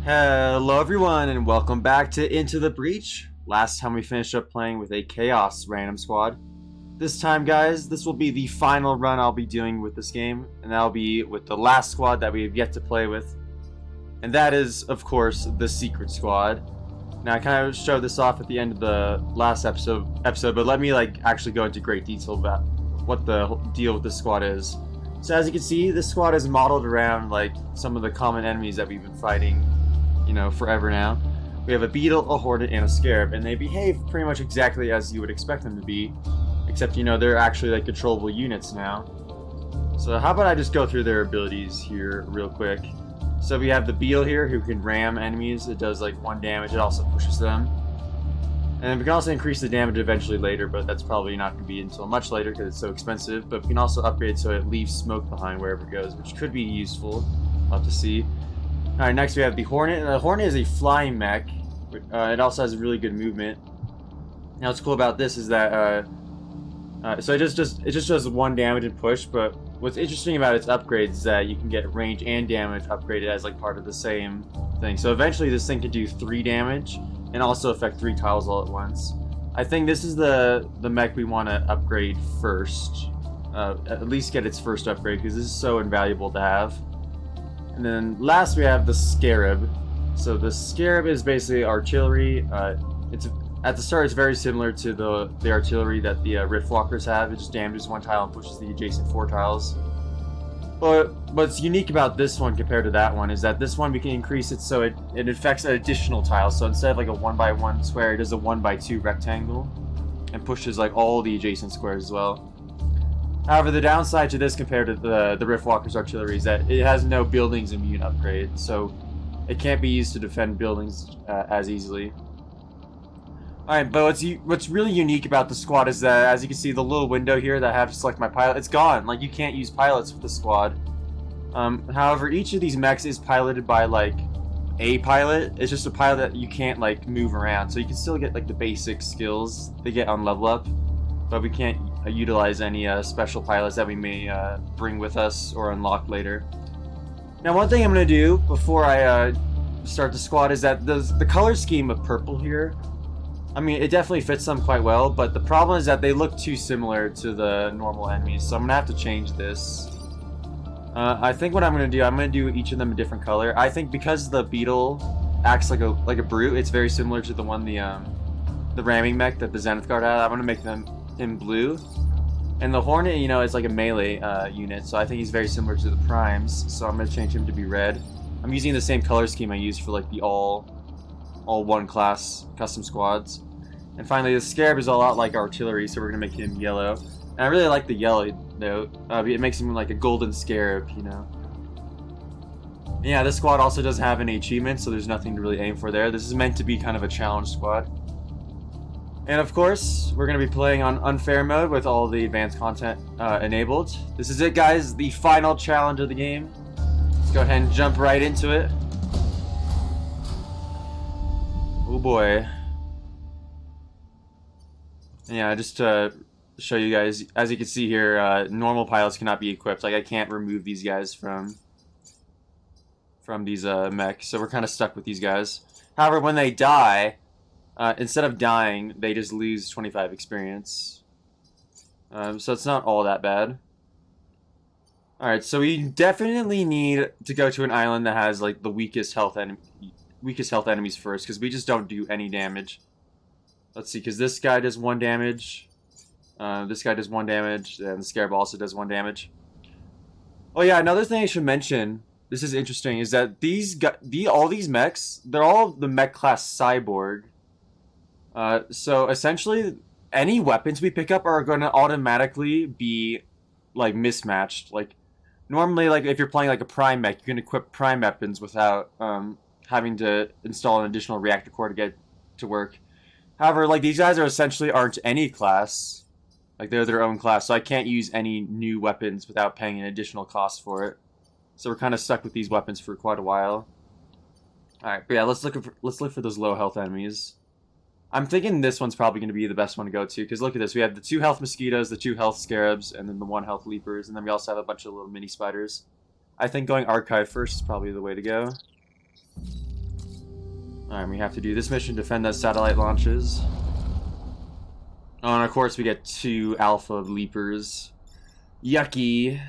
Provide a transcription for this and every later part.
Hello everyone and welcome back to Into the Breach. Last time we finished up playing with a Chaos random squad. This time guys, this will be the final run I'll be doing with this game, and that'll be with the last squad that we have yet to play with. And that is, of course, the Secret Squad. Now I kind of showed this off at the end of the last episode, but let me actually go into great detail about what the deal with this squad is. So as you can see, this squad is modeled around some of the common enemies that we've been fighting, forever now. We have a beetle, a hornet, and a scarab, and they behave pretty much exactly as you would expect them to be, except they're actually controllable units now. So how about I just go through their abilities here real quick. So we have the beetle here who can ram enemies. It does 1 damage. It also pushes them. And we can also increase the damage eventually later, but that's probably not going to be until much later because it's so expensive. But we can also upgrade so it leaves smoke behind wherever it goes, which could be useful. We'll have to see. Alright, next we have the hornet. The hornet is a flying mech. It also has really good movement. Now what's cool about this is that so it just does 1 damage and push, but what's interesting about its upgrades is that you can get range and damage upgraded as part of the same thing. So eventually this thing can do 3 damage and also affect 3 tiles all at once. I think this is the mech we want to upgrade first. At least get its first upgrade because this is so invaluable to have. And then last we have the scarab. So the scarab is basically artillery. It's at the start it's very similar to the artillery that the riftwalkers have. It just damages 1 tile and pushes the adjacent 4 tiles. But what's unique about this one compared to that one is that this one we can increase it so it affects an additional tile. So instead of a 1x1 square, it does a 1x2 rectangle and pushes all the adjacent squares as well. However, the downside to this compared to the Riftwalker's artillery is that it has no buildings immune upgrade, so it can't be used to defend buildings as easily. Alright, but what's really unique about the squad is that, as you can see, the little window here that I have to select my pilot, it's gone. You can't use pilots with the squad. However, each of these mechs is piloted by, a pilot. It's just a pilot that you can't, move around. So you can still get, the basic skills they get on level up, but we can't utilize any special pilots that we may bring with us or unlock later. Now, one thing I'm going to do before I start the squad is that the color scheme of purple here, I mean, it definitely fits them quite well, but the problem is that they look too similar to the normal enemies, so I'm going to have to change this. I think what I'm going to do each of them a different color. I think because the beetle acts like a brute, it's very similar to the one the ramming mech that the Zenith Guard had. I'm going to make them in blue. And the hornet, is a melee unit, so I think he's very similar to the primes, so I'm going to change him to be red. I'm using the same color scheme I used for the all 1 class custom squads. And finally, the scarab is a lot like artillery, so we're going to make him yellow. And I really like the yellow, though. It makes him like a golden scarab, Yeah, this squad also doesn't have any achievements, so there's nothing to really aim for there. This is meant to be kind of a challenge squad. And of course, we're going to be playing on unfair mode with all the advanced content enabled. This is it, guys, the final challenge of the game. Let's go ahead and jump right into it. Oh boy. And yeah, just to show you guys, as you can see here, normal pilots cannot be equipped. I can't remove these guys from these mechs, so we're kind of stuck with these guys. However, when they die, instead of dying, they just lose 25 experience. So it's not all that bad. Alright, so we definitely need to go to an island that has the weakest health enemies first, because we just don't do any damage. Let's see, because this guy does 1 damage. This guy does 1 damage, and the scarab also does 1 damage. Oh yeah, another thing I should mention, this is interesting, is that all these mechs, they're all the mech class cyborg. So essentially, any weapons we pick up are going to automatically be mismatched. Normally, if you're playing a prime mech, you can equip prime weapons without having to install an additional reactor core to get to work. However, these guys aren't any class. They're their own class, so I can't use any new weapons without paying an additional cost for it. So we're kind of stuck with these weapons for quite a while. Alright, but yeah, let's look for those low health enemies. I'm thinking this one's probably going to be the best one to go to, because look at this. We have the 2 health mosquitoes, the 2 health scarabs, and then the 1 health leapers, and then we also have a bunch of little mini spiders. I think going archive first is probably the way to go. Alright, we have to do this mission, defend that satellite launches. Oh, and of course we get 2 alpha leapers. Yucky.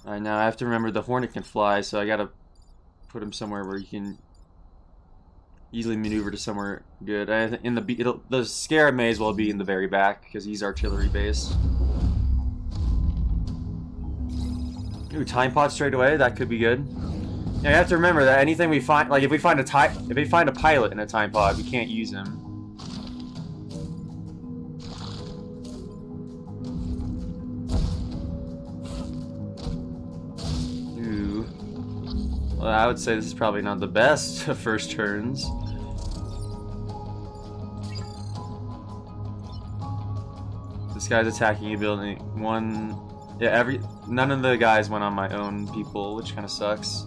Alright, now I have to remember the Hornet can fly, so I gotta put him somewhere where he can easily maneuver to somewhere good. I think in the Scarab may as well be in the very back because he's artillery based. Ooh, time pod straight away. That could be good. Yeah, you have to remember that anything we find, like if we find a pilot in a time pod, we can't use him. Ooh. Well, I would say this is probably not the best first turns. This guy's attacking a building. None of the guys went on my own people, which kind of sucks.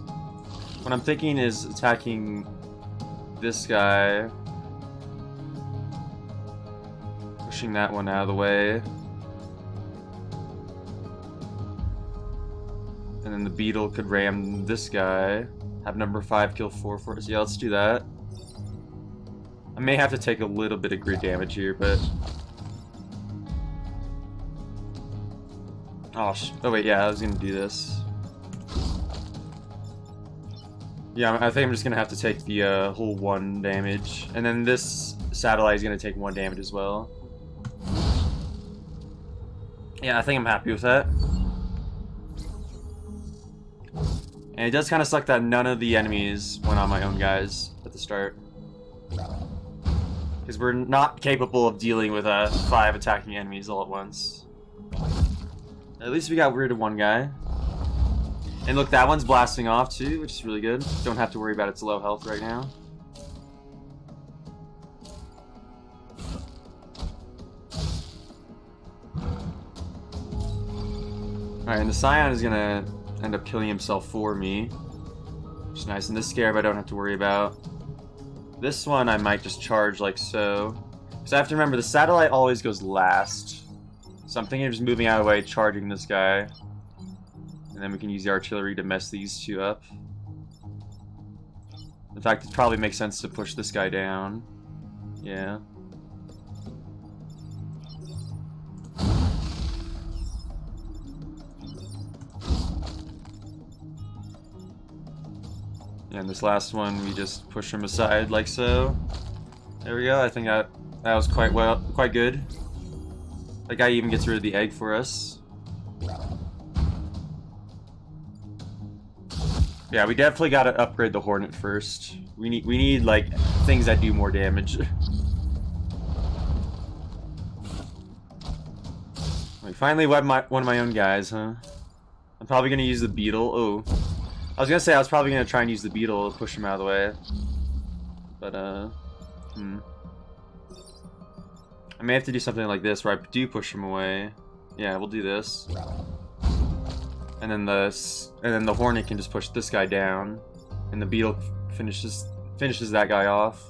What I'm thinking is attacking this guy, pushing that one out of the way, and then the beetle could ram this guy, have number 5 kill 4 for us. Yeah, let's do that. I may have to take a little bit of grid damage here, but oh wait, yeah, I was gonna do this. Yeah, I think I'm just gonna have to take the whole 1 damage, and then this satellite is gonna take 1 damage as well. Yeah, I think I'm happy with that. And it does kind of suck that none of the enemies went on my own guys at the start, because we're not capable of dealing with 5 attacking enemies all at once. At least we got rid of 1 guy. And look, that one's blasting off too, which is really good. Don't have to worry about its low health right now. Alright, and the Scion is gonna end up killing himself for me, which is nice. And this Scarab I don't have to worry about. This one I might just charge like so. Because I have to remember, the satellite always goes last. So I'm thinking of just moving out of the way, charging this guy. And then we can use the artillery to mess these 2 up. In fact, it probably makes sense to push this guy down. Yeah. And this last one, we just push him aside like so. There we go. I think that was quite good. That guy even gets rid of the egg for us. Yeah, we definitely gotta upgrade the Hornet first. We need like things that do more damage. We finally wed one of my own guys, huh? I'm probably gonna use the beetle. Oh, I was gonna say I was probably gonna try and use the beetle to push him out of the way, but I may have to do something like this where I do push him away. Yeah, we'll do this. And then the Hornet can just push this guy down, and the beetle finishes that guy off.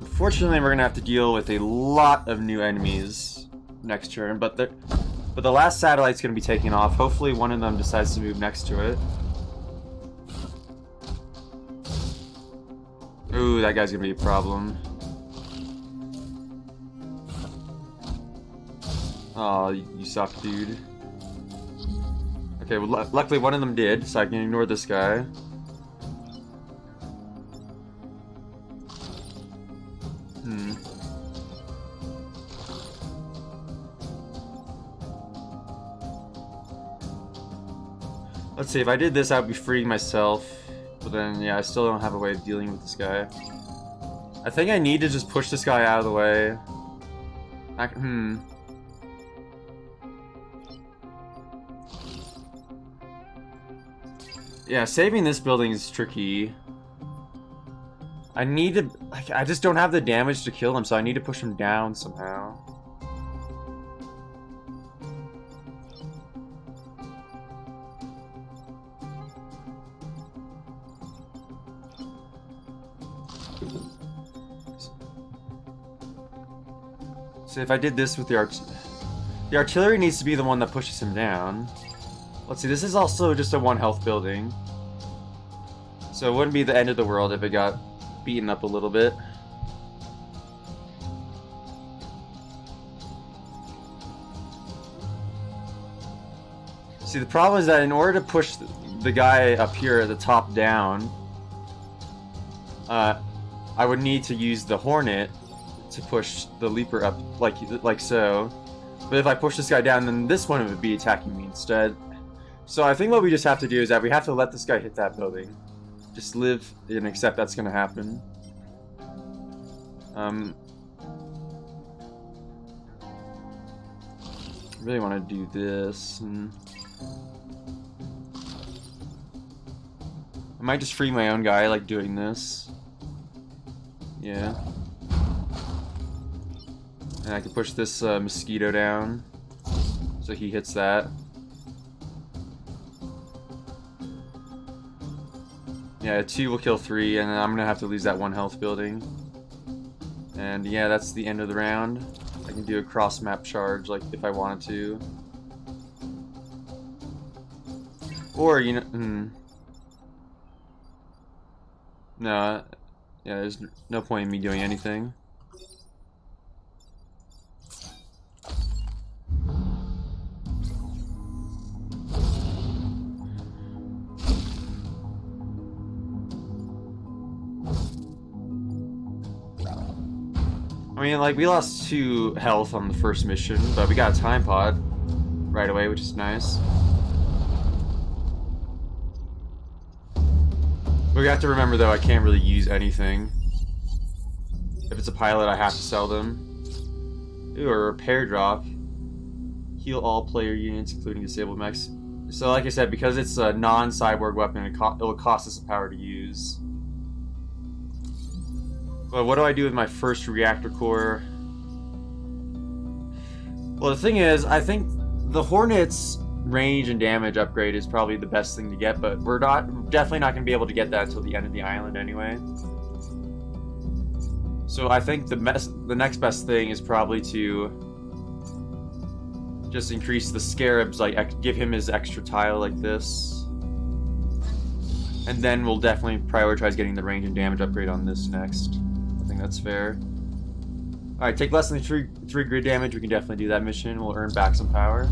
Unfortunately, we're gonna have to deal with a lot of new enemies next turn, but the last satellite's gonna be taking off. Hopefully, one of them decides to move next to it. Ooh, that guy's gonna be a problem. Oh, you suck, dude. Okay, well, luckily one of them did, so I can ignore this guy. Let's see, if I did this, I would be freeing myself. But then, yeah, I still don't have a way of dealing with this guy. I think I need to just push this guy out of the way. Yeah, saving this building is tricky. I need to... I just don't have the damage to kill him, so I need to push him down somehow. So if I did this with the artillery needs to be the one that pushes him down. Let's see, this is also just a 1 health building. So it wouldn't be the end of the world if it got beaten up a little bit. See, the problem is that in order to push the guy up here at the top down, I would need to use the Hornet to push the Leaper up like so. But if I push this guy down, then this one would be attacking me instead. So I think what we just have to do is that we have to let this guy hit that building. Just live and accept that's gonna happen. I really want to do this. I might just free my own guy, like doing this. Yeah. And I can push this mosquito down, so he hits that. Yeah, 2 will kill 3, and then I'm gonna have to lose that 1 health building. And yeah, that's the end of the round. I can do a cross-map charge, like, if I wanted to. Or, you know, no, yeah, there's no point in me doing anything. I mean, like, we lost 2 health on the first mission, but we got a time pod right away, which is nice. We have to remember, though, I can't really use anything. If it's a pilot, I have to sell them. Ooh, a repair drop. Heal all player units, including disabled mechs. So, like I said, because it's a non-cyborg weapon, it'll cost us a power to use. But what do I do with my first reactor core? Well, the thing is, I think the Hornet's range and damage upgrade is probably the best thing to get, but we're definitely not going to be able to get that until the end of the island anyway. So I think the next best thing is probably to just increase the scarabs, like give him his extra tile like this. And then we'll definitely prioritize getting the range and damage upgrade on this next. I think that's fair. Alright, take less than 3 grid damage, we can definitely do that mission. We'll earn back some power.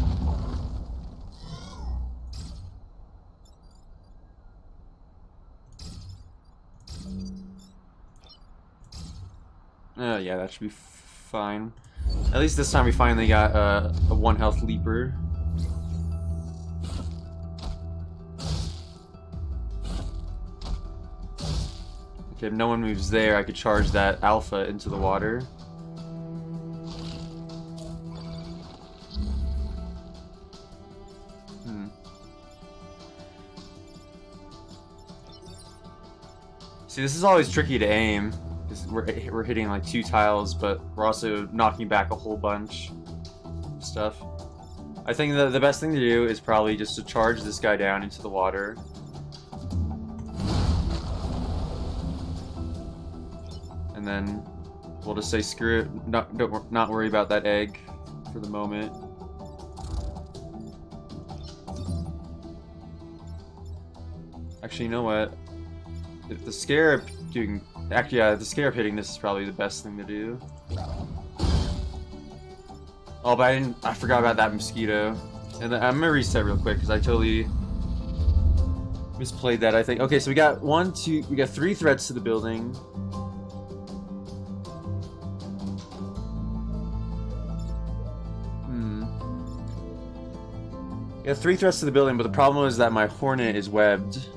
Yeah, that should be fine. At least this time we finally got a 1 health leaper. Okay, if no one moves there, I could charge that alpha into the water. See, this is always tricky to aim. We're hitting like 2 tiles, but we're also knocking back a whole bunch of stuff. I think the best thing to do is probably just to charge this guy down into the water. And then we'll just say screw it, not worry about that egg for the moment. Actually, you know what? If the scarab doing... Actually, yeah, the scarab hitting this is probably the best thing to do. Oh, but I forgot about that mosquito. And I'm gonna reset real quick, because I totally misplayed that, I think. Okay, so we got 3 threats to the building. We got 3 threats to the building, but the problem is that my Hornet is webbed.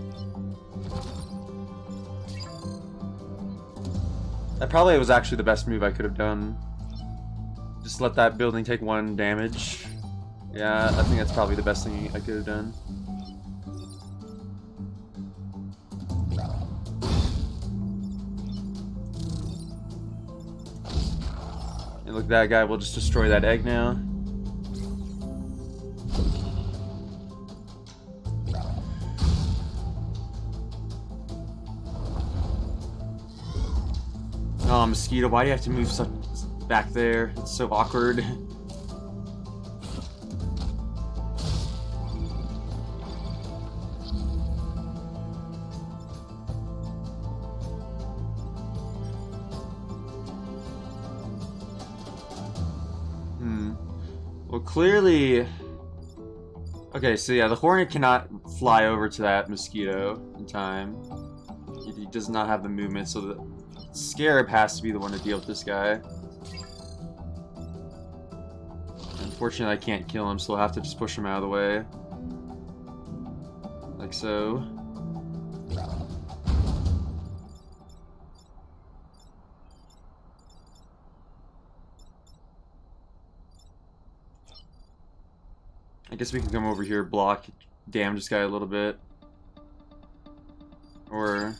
That probably was actually the best move I could have done. Just let that building take 1 damage. Yeah, I think that's probably the best thing I could have done. And look, that guy will just destroy that egg now. Oh, mosquito, why do you have to move back there. It's so awkward. Well, clearly... Okay, so yeah, the Hornet cannot fly over to that mosquito in time. He does not have the movement, so the Scarab has to be the one to deal with this guy. Unfortunately, I can't kill him, so I'll have to just push him out of the way. Like so. I guess we can come over here, block, damage this guy a little bit. Or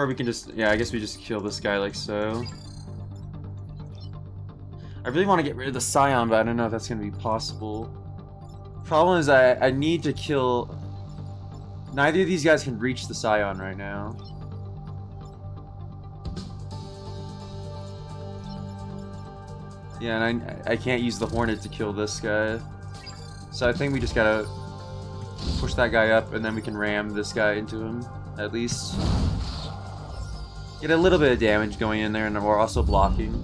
we can just, yeah, I guess we just kill this guy like so. I really want to get rid of the Scion, but I don't know if that's going to be possible. Problem is I need to kill... Neither of these guys can reach the Scion right now. Yeah, and I can't use the Hornet to kill this guy. So I think we just gotta push that guy up, and then we can ram this guy into him, at least. Get a little bit of damage going in there, and we're also blocking.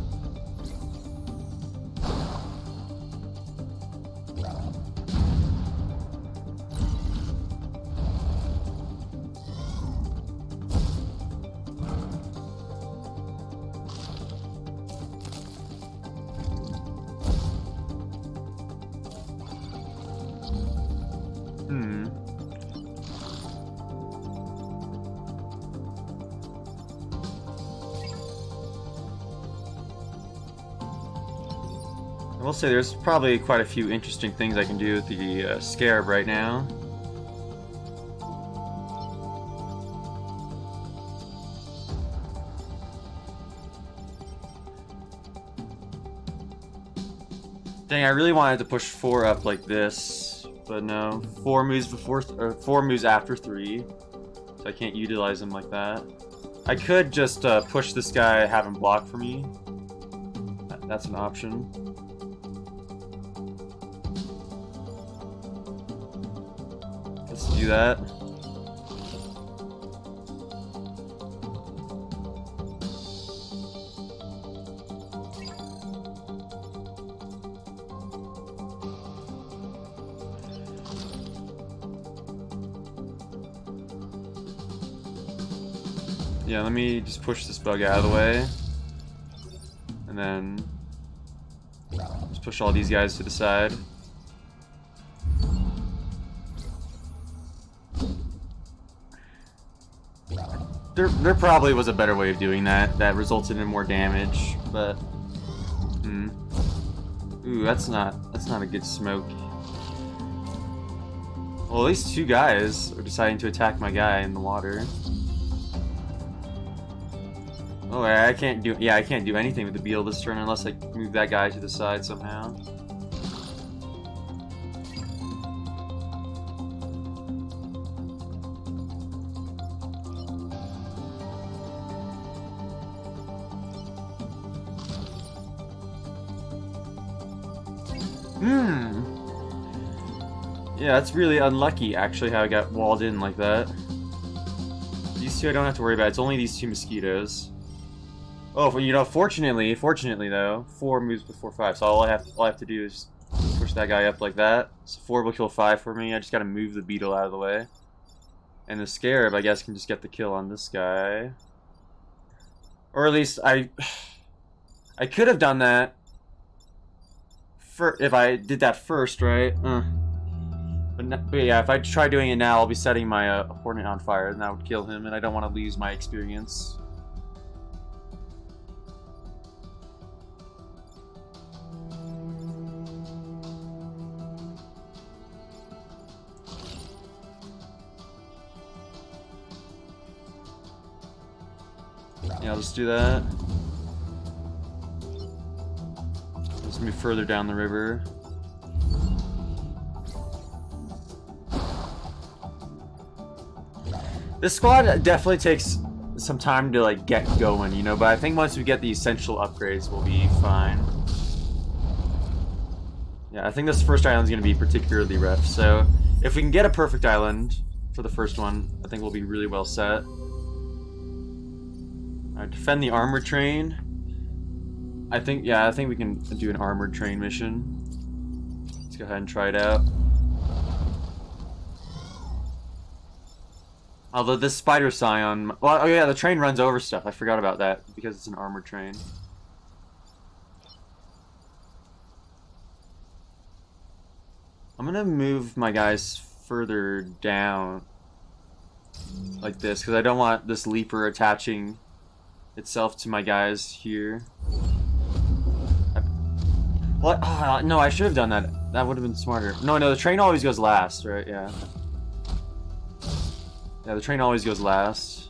I will say there's probably quite a few interesting things I can do with the Scarab right now. Dang, I really wanted to push 4 up like this, but no. 4 moves before, or 4 moves after 3, so I can't utilize them like that. I could just push this guy, have him block for me. That's an option. Let's do that. Yeah, let me just push this bug out of the way. And then just push all these guys to the side. There probably was a better way of doing that. That resulted in more damage, but ooh, that's not a good smoke. Well, at least 2 guys are deciding to attack my guy in the water. Oh, I can't do anything with the beetle this turn unless I move that guy to the side somehow. Yeah, that's really unlucky, actually, how I got walled in like that. These 2 I don't have to worry about. It's only these 2 mosquitoes. Oh, you know, fortunately though, 4 moves before 5. So all I have to do is push that guy up like that. So 4 will kill 5 for me. I just gotta move the beetle out of the way. And the Scarab, I guess, can just get the kill on this guy. Or at least I could have done that if I did that first, right? But yeah, if I try doing it now, I'll be setting my Hornet on fire, and that would kill him, and I don't want to lose my experience. Yeah, I'll just do that. Let's move further down the river. This squad definitely takes some time to like get going, you know, but I think once we get the essential upgrades, we'll be fine. Yeah, I think this first island's gonna be particularly rough, so if we can get a perfect island for the first one, I think we'll be really well set. Alright, defend the armored train. I think we can do an armored train mission. Let's go ahead and try it out. Although this spider scion, well, oh yeah, the train runs over stuff. I forgot about that because it's an armored train. I'm gonna move my guys further down like this because I don't want this leaper attaching itself to my guys here. What? Oh, no, I should have done that. That would have been smarter. No, the train always goes last, right? Yeah. Yeah, the train always goes last.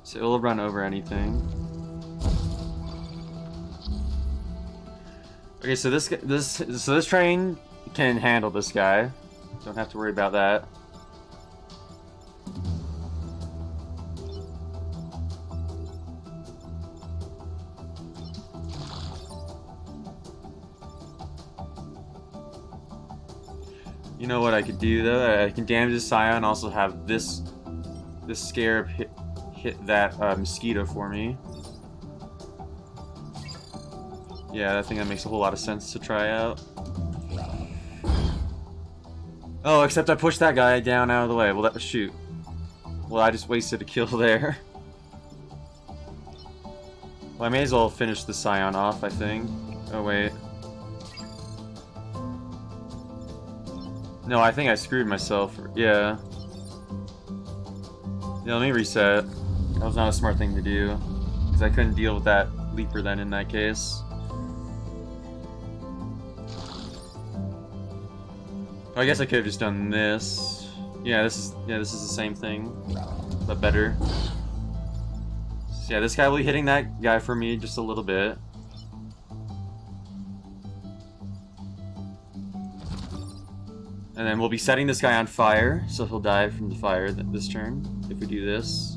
So it'll run over anything. Okay, so this train can handle this guy. Don't have to worry about that. You know what I could do though? I can damage the scion, also have this scarab hit that mosquito for me. Yeah, I think that makes a whole lot of sense to try out. Oh, except I pushed that guy down out of the way. Well, shoot. Well, I just wasted a kill there. Well, I may as well finish the scion off, I think. Oh, wait. No, I think I screwed myself. Yeah. Yeah, let me reset. That was not a smart thing to do. Because I couldn't deal with that leaper then in that case. Oh, I guess I could have just done this. Yeah, this is the same thing, but better. So yeah, this guy will be hitting that guy for me just a little bit. And then we'll be setting this guy on fire, so he'll die from the fire this turn if we do this.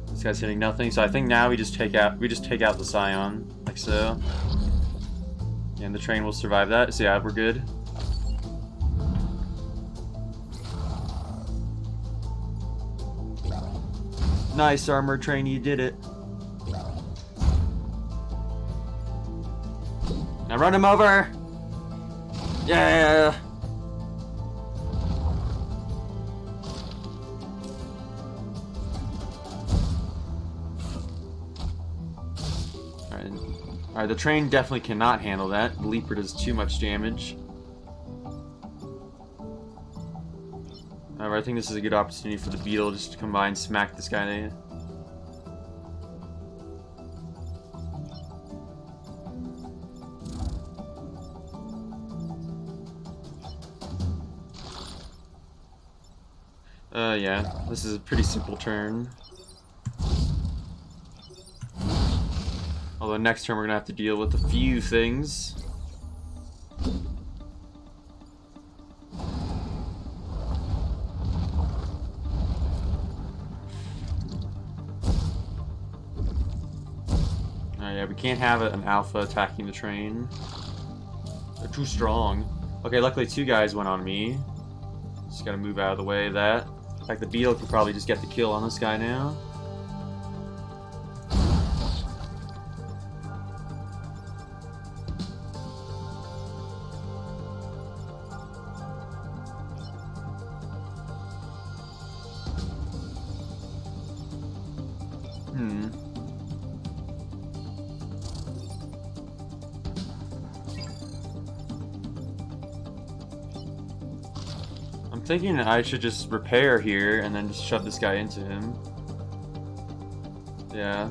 This guy's hitting nothing, so I think now we just take out the scion like so. And the train will survive that, so yeah, we're good. Nice, armored train, you did it. Now run him over! Yeah! Alright, the train definitely cannot handle that. The leaper does too much damage. Alright, I think this is a good opportunity for the beetle just to come by and smack this guy. Yeah, this is a pretty simple turn. Although next turn we're gonna have to deal with a few things. Yeah, we can't have an alpha attacking the train. They're too strong. Okay, luckily two guys went on me. Just gotta move out of the way of that. In fact, the beetle could probably just get the kill on this guy now. I'm thinking I should just repair here and then just shove this guy into him. Yeah.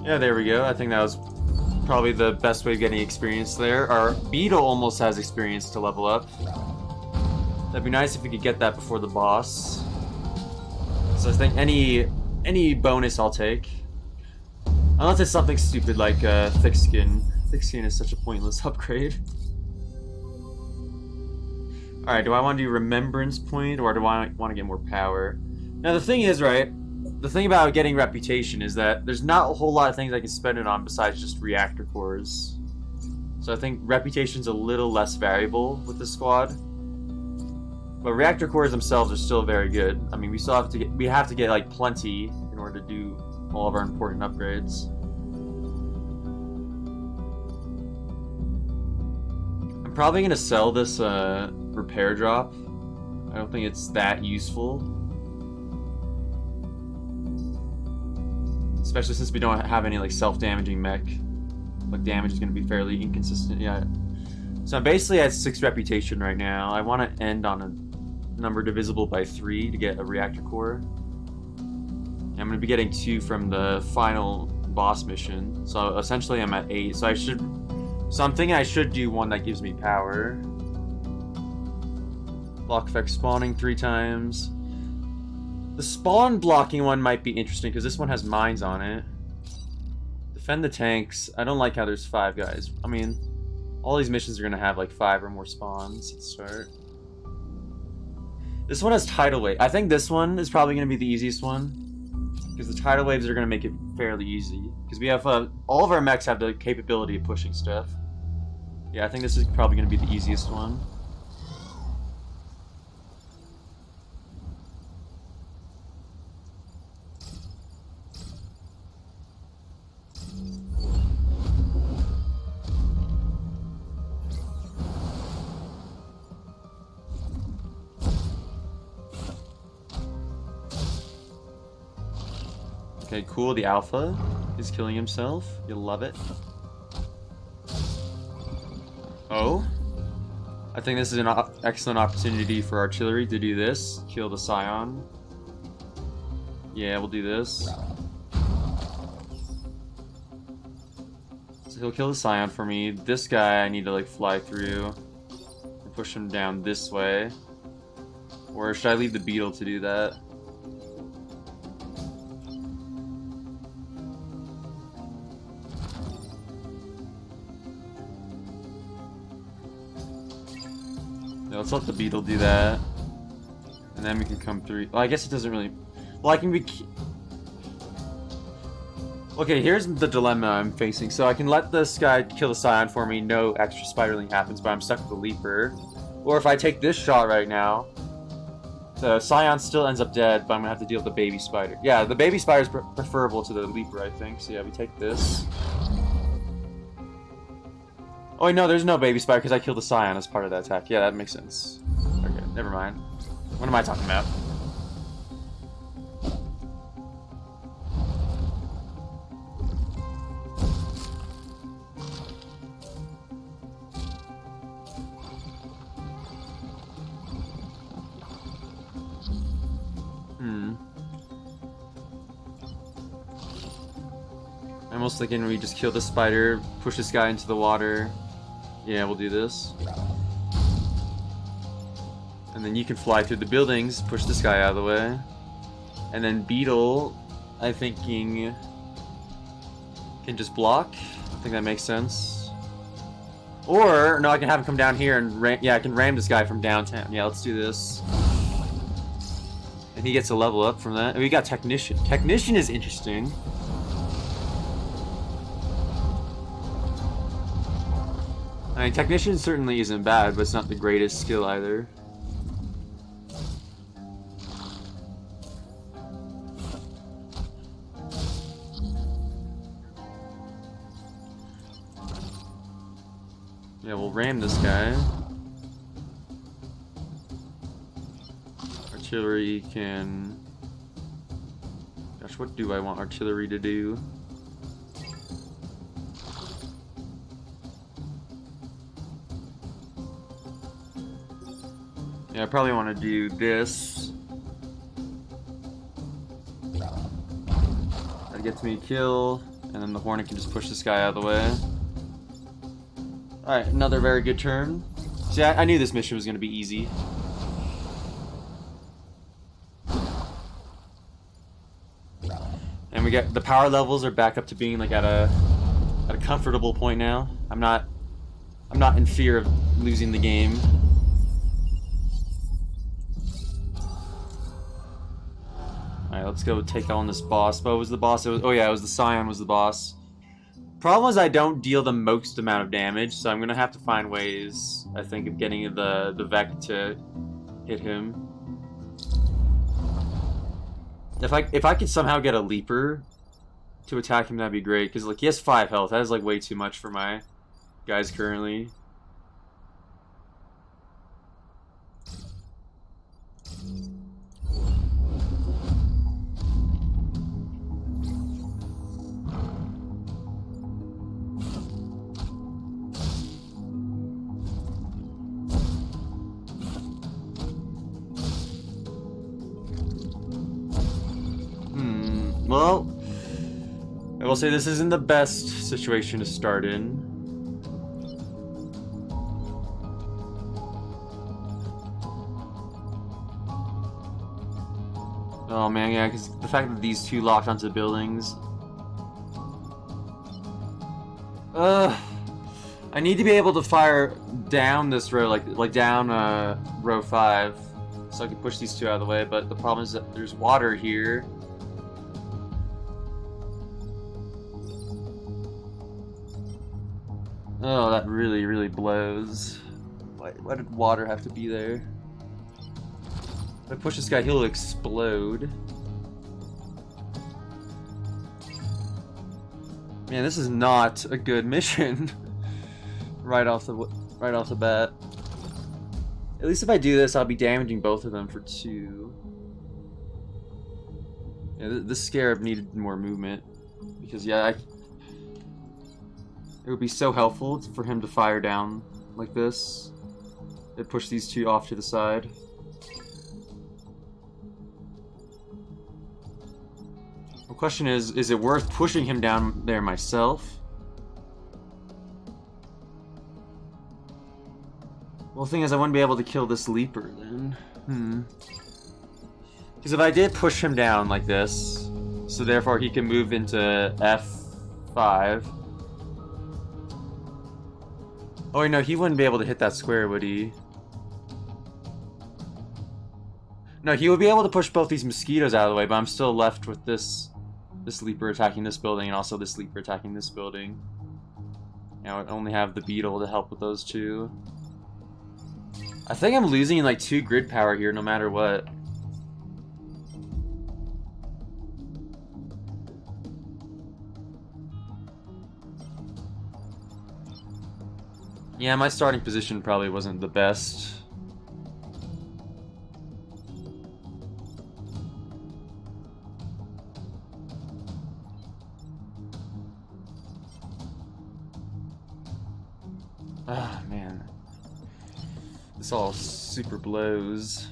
Yeah, there we go. I think that was probably the best way of getting experience there. Our beetle almost has experience to level up. That'd be nice if we could get that before the boss. So I think any bonus I'll take. Unless it's something stupid like thick skin. Thick skin is such a pointless upgrade. Alright, do I want to do remembrance point or do I want to get more power? Now the thing is, right, the thing about getting reputation is that there's not a whole lot of things I can spend it on besides just reactor cores. So I think reputation's a little less variable with this squad. But reactor cores themselves are still very good. I mean, we have to get like plenty in order to do all of our important upgrades. I'm probably gonna sell this repair drop. I don't think it's that useful. Especially since we don't have any like self-damaging mech. Like damage is gonna be fairly inconsistent. Yeah. So I'm basically at 6 reputation right now. I want to end on a number divisible by 3 to get a reactor core. And I'm gonna be getting 2 from the final boss mission. So essentially I'm at 8. So I'm thinking I should do one that gives me power. Block effect spawning 3 times. The spawn blocking one might be interesting because this one has mines on it. Defend the tanks. I don't like how there's 5 guys. I mean, all these missions are going to have like 5 or more spawns at start. This one has tidal wave. I think this one is probably going to be the easiest one. Because the tidal waves are going to make it fairly easy. Because we have, all of our mechs have the capability of pushing stuff. Yeah, I think this is probably going to be the easiest one. Okay, cool. The alpha is killing himself. You'll love it. Oh. I think this is an excellent opportunity for artillery to do this. Kill the scion. Yeah, we'll do this. So he'll kill the scion for me. This guy I need to like fly through and push him down this way. Or should I leave the beetle to do that? Yeah, let's let the beetle do that. And then we can come through. Well, I guess it doesn't really... Well, I can be... Okay, here's the dilemma I'm facing. So I can let this guy kill the scion for me. No extra spiderling happens, but I'm stuck with the leaper. Or if I take this shot right now, the scion still ends up dead, but I'm going to have to deal with the baby spider. Yeah, the baby spider is preferable to the leaper, I think. So yeah, we take this. Oh wait, no, there's no baby spider because I killed the scion as part of that attack. Yeah, that makes sense. Okay, never mind. What am I talking about? I'm almost thinking we just kill the spider, push this guy into the water. Yeah, we'll do this. And then you can fly through the buildings, push this guy out of the way. And then Beetle, I'm thinking, can just block. I think that makes sense. Or, no, I can have him come down here and yeah, I can ram this guy from downtown. Yeah, let's do this. And he gets a level up from that. And we got Technician. Technician is interesting. I mean, Technician certainly isn't bad, but it's not the greatest skill either. Yeah, we'll ram this guy. Artillery can... Gosh, what do I want artillery to do? Yeah, I probably want to do this. That gets me a kill, and then the Hornet can just push this guy out of the way. Alright, another very good turn. See, I knew this mission was going to be easy. And we get the power levels are back up to being like at a comfortable point now. I'm not in fear of losing the game. Alright, let's go take on this boss. What was the boss? It was, oh yeah, it was the Scion was the boss. Problem is I don't deal the most amount of damage, so I'm gonna have to find ways, I think, of getting the Vec to hit him. If I could somehow get a Leaper to attack him, that'd be great, because like he has 5 health. That is like way too much for my guys currently. Well, I will say this isn't the best situation to start in. Oh man, yeah, because the fact that these two locked onto the buildings. I need to be able to fire down this row, like down row 5, so I can push these two out of the way. But the problem is that there's water here. Oh, that really, really blows. Why did water have to be there? If I push this guy, he'll explode. Man, this is not a good mission. right off the bat. At least if I do this, I'll be damaging both of them for 2. Yeah, this Scarab needed more movement because yeah, it would be so helpful for him to fire down like this. It push these two off to the side. The question is it worth pushing him down there myself? Well, the thing is, I wouldn't be able to kill this Leaper then. Because if I did push him down like this, so therefore he can move into F5. Oh wait, no, he wouldn't be able to hit that square, would he? No, he would be able to push both these mosquitoes out of the way, but I'm still left with this Leaper attacking this building and also this Leaper attacking this building. Now I only have the Beetle to help with those two. I think I'm losing like 2 grid power here no matter what. Yeah, my starting position probably wasn't the best. Ah, man. This all super blows.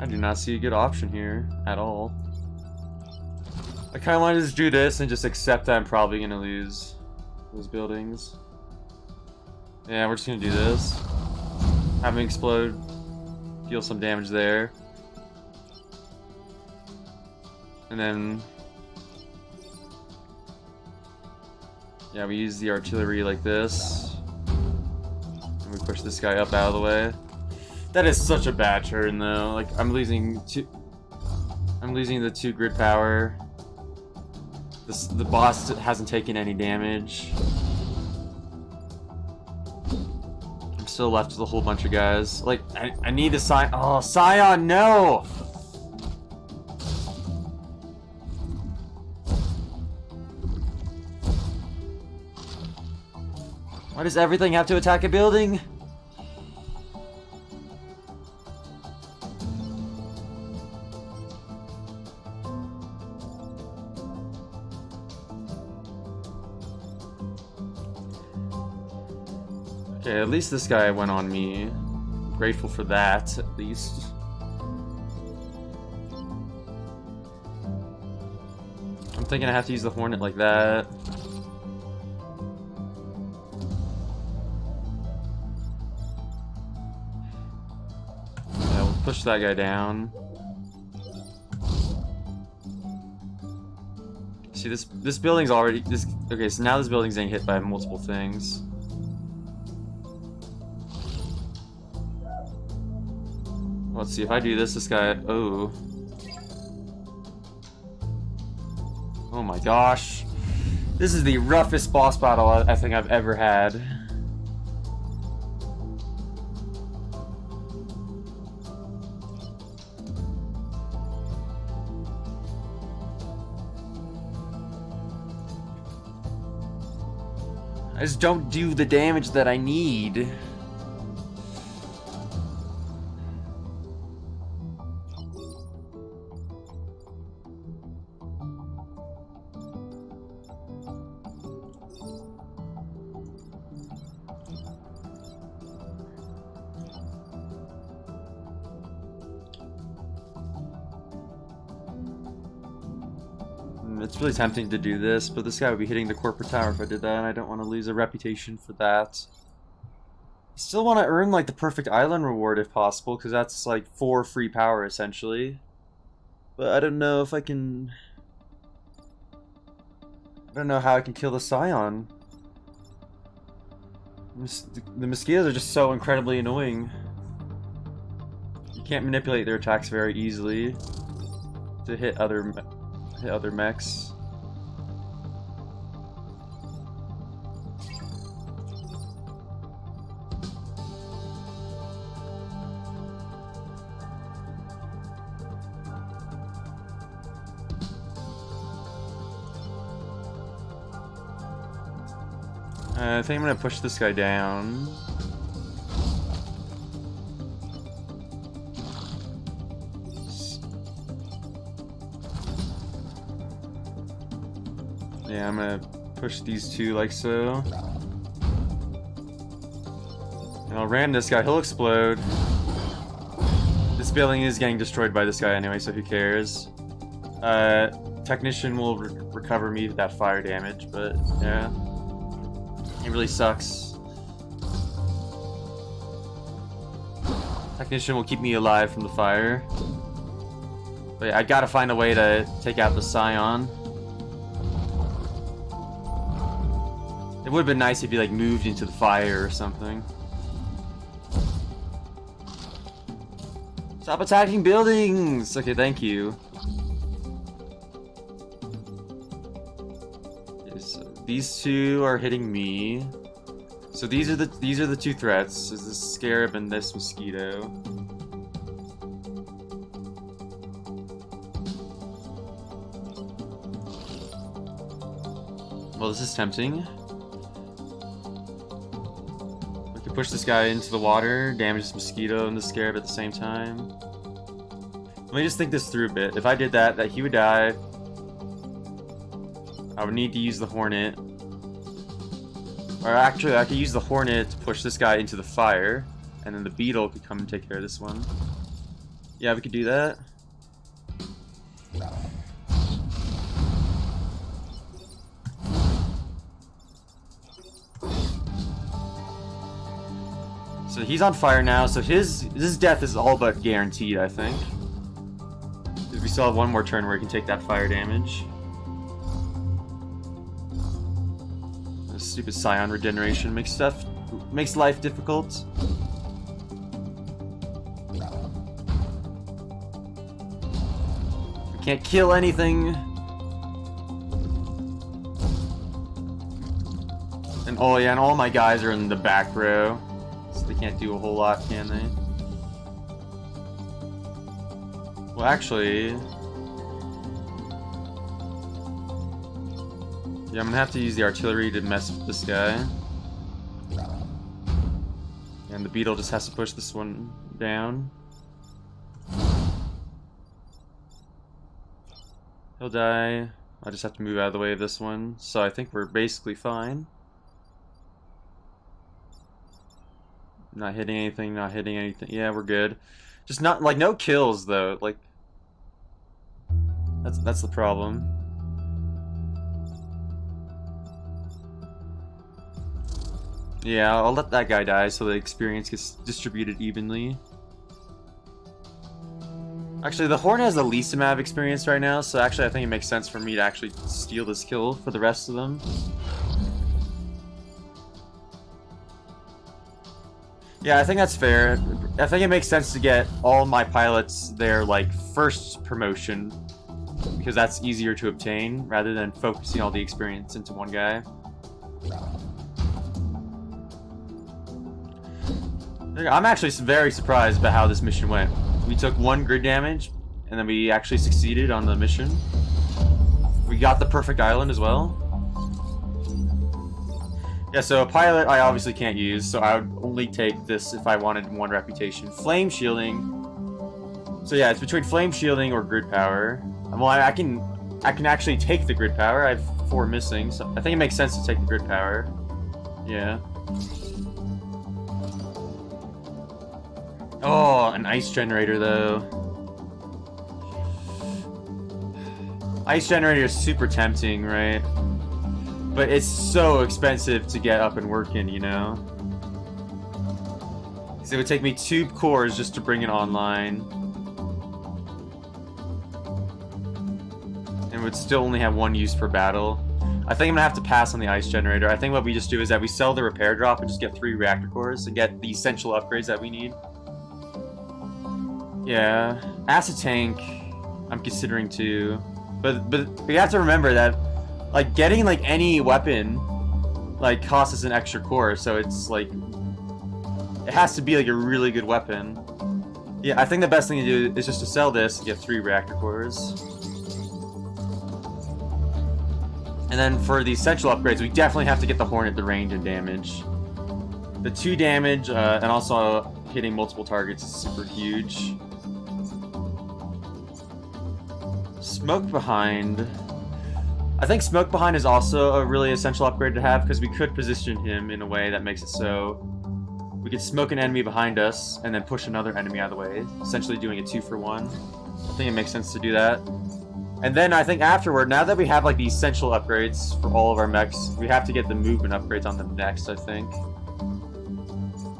I do not see a good option here at all. I kind of want to just do this and just accept that I'm probably going to lose those buildings. Yeah, we're just going to do this. Have him explode. Deal some damage there. And then... yeah, we use the artillery like this. And we push this guy up out of the way. That is such a bad turn, though. Like, I'm losing the 2 grid power. The boss hasn't taken any damage. I'm still left with a whole bunch of guys. Like, I need a Scion. Oh, Scion, no! Why does everything have to attack a building? Okay, at least this guy went on me. I'm grateful for that, at least. I'm thinking I have to use the Hornet like that. push that guy down. See, this building's already okay, so now this building's getting hit by multiple things. Let's see if I do this guy, oh my gosh. This is the roughest boss battle I think I've ever had. I just don't do the damage that I need. It's really tempting to do this, but this guy would be hitting the corporate tower if I did that, and I don't want to lose a reputation for that. I still want to earn like the perfect island reward if possible, because that's like 4 free power essentially. But I don't know if I can... I don't know how I can kill the Scion. The mosquitoes are just so incredibly annoying. You can't manipulate their attacks very easily to hit other mechs. I think I'm gonna push this guy down. Yeah, I'm gonna push these two like so. And I'll ram this guy, he'll explode. This building is getting destroyed by this guy anyway, so who cares? Technician will recover me with that fire damage, but yeah. It really sucks. Technician will keep me alive from the fire. But yeah, I gotta find a way to take out the Scion. It would have been nice if he like moved into the fire or something. Stop attacking buildings! Okay, thank you. Okay, so these two are hitting me. So these are the two threats. Is this scarab and this mosquito. Well, this is tempting. Push this guy into the water, damage this mosquito and the scarab at the same time. Let me just think this through a bit. If I did that he would die. I would need to use the hornet. Or actually, I could use the hornet to push this guy into the fire, and then the beetle could come and take care of this one. Yeah, we could do that. So he's on fire now, so his death is all but guaranteed, I think. We still have one more turn where he can take that fire damage. This stupid Scion regeneration makes life difficult. We can't kill anything. And oh yeah, and all my guys are in the back row. They can't do a whole lot, can they? Well, actually... yeah, I'm gonna have to use the artillery to mess with this guy. And the beetle just has to push this one down. He'll die. I just have to move out of the way of this one. So I think we're basically fine. Not hitting anything, not hitting anything. Yeah, we're good. Just not, like, no kills, though. Like, that's the problem. Yeah, I'll let that guy die so the experience gets distributed evenly. Actually, the Hornet has the least amount of experience right now, so actually I think it makes sense for me to actually steal this kill for the rest of them. Yeah, I think that's fair. I think it makes sense to get all my pilots their, like, first promotion, because that's easier to obtain, rather than focusing all the experience into one guy. I'm actually very surprised about how this mission went. We took 1 grid damage, and then we actually succeeded on the mission. We got the perfect island as well. Yeah, so a pilot I obviously can't use, so I would only take this if I wanted 1 reputation. Flame shielding. So yeah, it's between flame shielding or grid power. Well, I can actually take the grid power. I have 4 missing, so I think it makes sense to take the grid power. Yeah. Oh, an ice generator though. Ice generator is super tempting, right? But it's so expensive to get up and working, you know? Because it would take me 2 cores just to bring it online. And would still only have 1 use per battle. I think I'm gonna have to pass on the ice generator. I think what we just do is that we sell the repair drop and just get 3 reactor cores and get the essential upgrades that we need. Yeah, acid tank I'm considering too. But we have to remember that, like, getting, like, any weapon, like, costs us an extra core, so it's, like, it has to be, like, a really good weapon. Yeah, I think the best thing to do is just to sell this and get 3 reactor cores. And then for the essential upgrades, we definitely have to get the Hornet, the range and damage. The 2 damage, and also hitting multiple targets is super huge. Smoke behind. I think smoke behind is also a really essential upgrade to have, because we could position him in a way that makes it so we could smoke an enemy behind us and then push another enemy out of the way, essentially doing a 2 for 1. I think it makes sense to do that. And then I think afterward, now that we have, like, the essential upgrades for all of our mechs, we have to get the movement upgrades on them next, I think.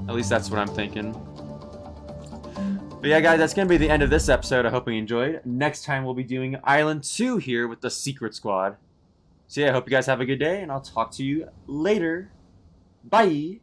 At least that's what I'm thinking. But yeah, guys, that's going to be the end of this episode. I hope you enjoyed. Next time, we'll be doing Island 2 here with the Secret Squad. So yeah, I hope you guys have a good day, and I'll talk to you later. Bye!